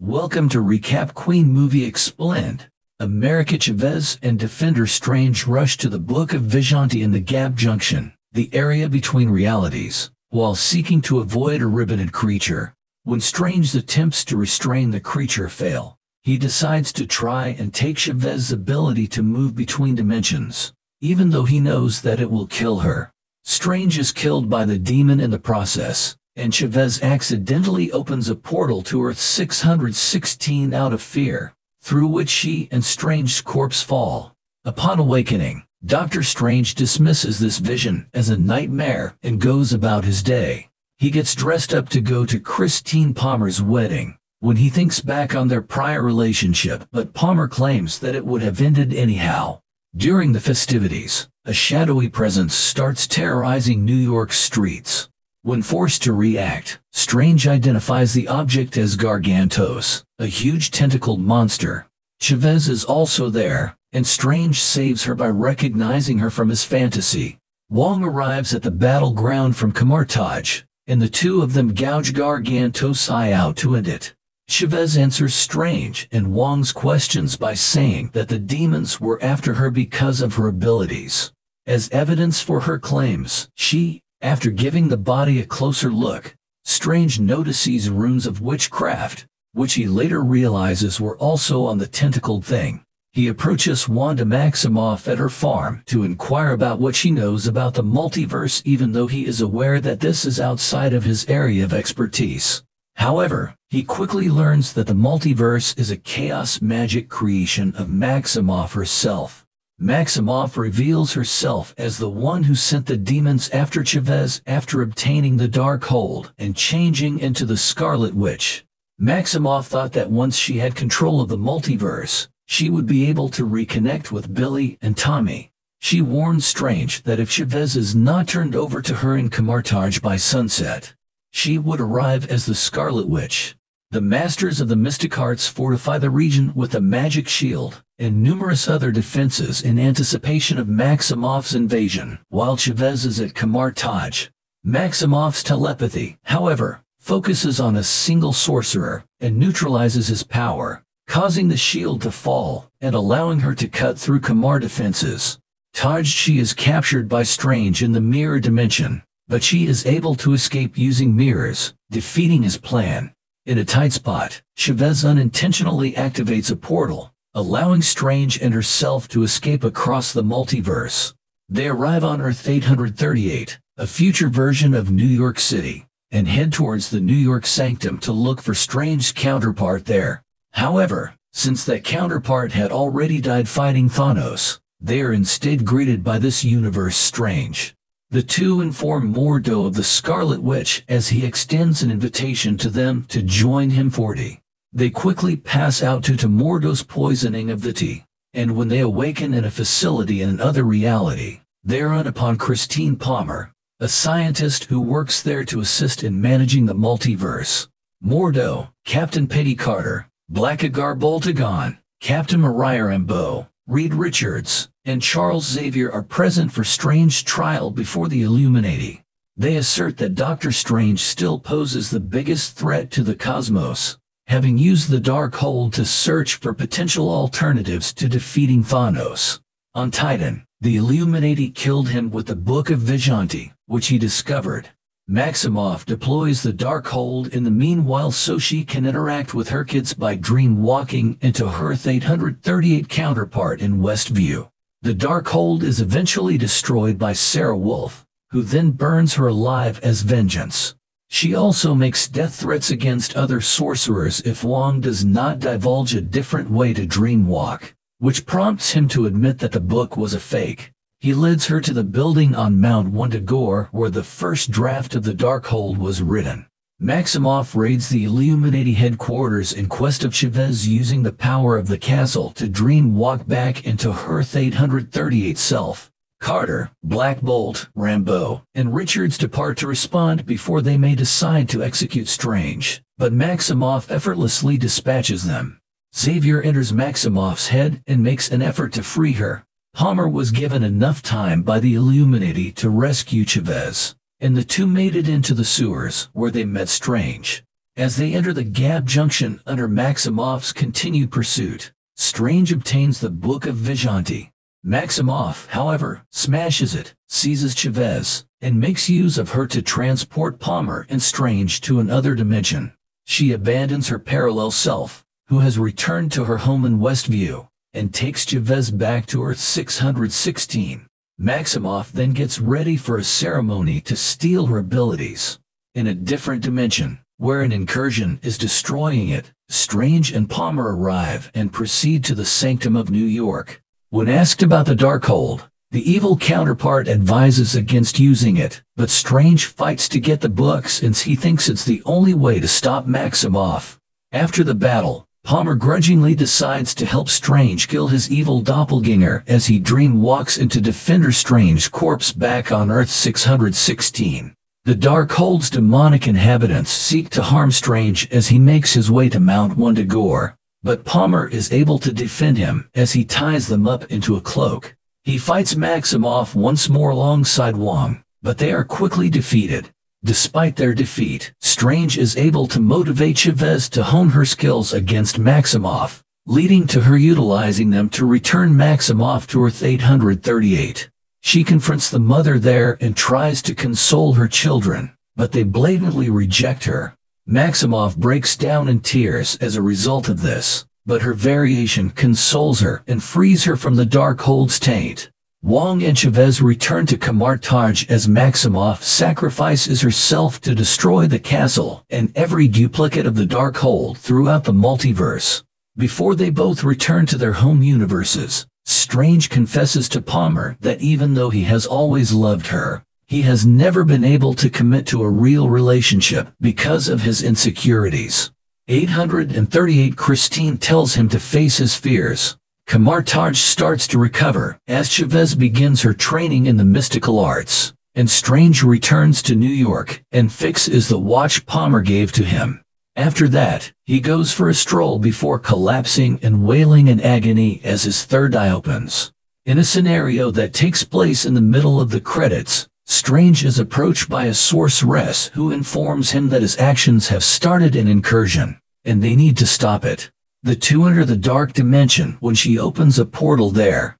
Welcome to Recap Queen Movie Explained. America Chavez and Defender Strange rush to the Book of Vigilanti in the Gap Junction, the area between realities, while seeking to avoid a ribboned creature. When Strange's attempts to restrain the creature fail, he decides to try and take Chavez's ability to move between dimensions, even though he knows that it will kill her. Strange is killed by the demon in the process, and Chavez accidentally opens a portal to Earth 616 out of fear, through which she and Strange's corpse fall. Upon awakening, Dr. Strange dismisses this vision as a nightmare and goes about his day. He gets dressed up to go to Christine Palmer's wedding, when he thinks back on their prior relationship, but Palmer claims that it would have ended anyhow. During the festivities, a shadowy presence starts terrorizing New York's streets. When forced to react, Strange identifies the object as Gargantos, a huge tentacled monster. Chavez is also there, and Strange saves her by recognizing her from his fantasy. Wong arrives at the battleground from Kamartaj, and the two of them gouge Gargantos' eye out to end it. Chavez answers Strange and Wong's questions by saying that the demons were after her because of her abilities. As evidence for her claims, after giving the body a closer look, Strange notices runes of witchcraft, which he later realizes were also on the tentacled thing. He approaches Wanda Maximoff at her farm to inquire about what she knows about the multiverse, even though he is aware that this is outside of his area of expertise. However, he quickly learns that the multiverse is a chaos magic creation of Maximoff herself. Maximoff reveals herself as the one who sent the demons after Chavez after obtaining the Dark Hold and changing into the Scarlet Witch. Maximoff thought that once she had control of the multiverse, she would be able to reconnect with Billy and Tommy. She warns Strange that if Chavez is not turned over to her in Kamartaj by sunset, she would arrive as the Scarlet Witch. The Masters of the Mystic Arts fortify the region with a magic shield and numerous other defenses in anticipation of Maximoff's invasion, while Chavez is at Kamartaj. Maximoff's telepathy, however, focuses on a single sorcerer and neutralizes his power, causing the shield to fall and allowing her to cut through Kamar defenses. She is captured by Strange in the mirror dimension, but she is able to escape using mirrors, defeating his plan. In a tight spot, Chavez unintentionally activates a portal, allowing Strange and herself to escape across the multiverse. They arrive on Earth 838, a future version of New York City, and head towards the New York Sanctum to look for Strange's counterpart there. However, since that counterpart had already died fighting Thanos, they are instead greeted by this universe Strange. The two inform Mordo of the Scarlet Witch as he extends an invitation to them to join him. They quickly pass out due to Mordo's poisoning of the tea, and when they awaken in a facility in another reality, they run upon Christine Palmer, a scientist who works there to assist in managing the multiverse. Mordo, Captain Peggy Carter, Blackagar Boltagon, Captain Mariah Rambeau, Reed Richards, and Charles Xavier are present for Strange's trial before the Illuminati. They assert that Dr. Strange still poses the biggest threat to the cosmos, having used the Dark Hold to search for potential alternatives to defeating Thanos. On Titan, the Illuminati killed him with the Book of Vigilanti, which he discovered. Maximoff deploys the Dark Hold in the meanwhile so she can interact with her kids by dream walking into her Earth 838 counterpart in Westview. The Dark Hold is eventually destroyed by Sarah Wolf, who then burns her alive as vengeance. She also makes death threats against other sorcerers if Wong does not divulge a different way to dream walk, which prompts him to admit that the book was a fake. He leads her to the building on Mount Wundagore where the first draft of the Dark Hold was written. Maximoff raids the Illuminati headquarters in quest of Chavez using the power of the castle to dream walk back into her Earth 838 self. Carter, Black Bolt, Rambeau, and Richards depart to respond before they may decide to execute Strange, but Maximoff effortlessly dispatches them. Xavier enters Maximoff's head and makes an effort to free her. Palmer was given enough time by the Illuminati to rescue Chavez, and the two made it into the sewers where they met Strange. As they enter the Gap Junction under Maximoff's continued pursuit, Strange obtains the Book of Vishanti. Maximoff, however, smashes it, seizes Chavez, and makes use of her to transport Palmer and Strange to another dimension. She abandons her parallel self, who has returned to her home in Westview, and takes Chavez back to Earth 616. Maximoff then gets ready for a ceremony to steal her abilities. In a different dimension, where an incursion is destroying it, Strange and Palmer arrive and proceed to the Sanctum of New York. When asked about the Darkhold, the evil counterpart advises against using it, but Strange fights to get the book since he thinks it's the only way to stop Maximoff. After the battle, Palmer grudgingly decides to help Strange kill his evil doppelganger as he dream walks into Defender Strange's corpse back on Earth 616. The Darkhold's demonic inhabitants seek to harm Strange as he makes his way to Mount Wundagore, but Palmer is able to defend him as he ties them up into a cloak. He fights Maximoff once more alongside Wong, but they are quickly defeated. Despite their defeat, Strange is able to motivate Chavez to hone her skills against Maximoff, leading to her utilizing them to return Maximoff to Earth 838. She confronts the mother there and tries to console her children, but they blatantly reject her. Maximoff breaks down in tears as a result of this, but her variation consoles her and frees her from the Darkhold's taint. Wong and Chavez return to Kamartaj as Maximoff sacrifices herself to destroy the castle and every duplicate of the Darkhold throughout the multiverse. Before they both return to their home universes, Strange confesses to Palmer that even though he has always loved her, he has never been able to commit to a real relationship because of his insecurities. 838 Christine tells him to face his fears. Kamartaj starts to recover as Chavez begins her training in the mystical arts, and Strange returns to New York and fixes the watch Palmer gave to him. After that, he goes for a stroll before collapsing and wailing in agony as his third eye opens. In a scenario that takes place in the middle of the credits, Strange is approached by a sorceress who informs him that his actions have started an incursion, and they need to stop it. The two enter the dark dimension when she opens a portal there,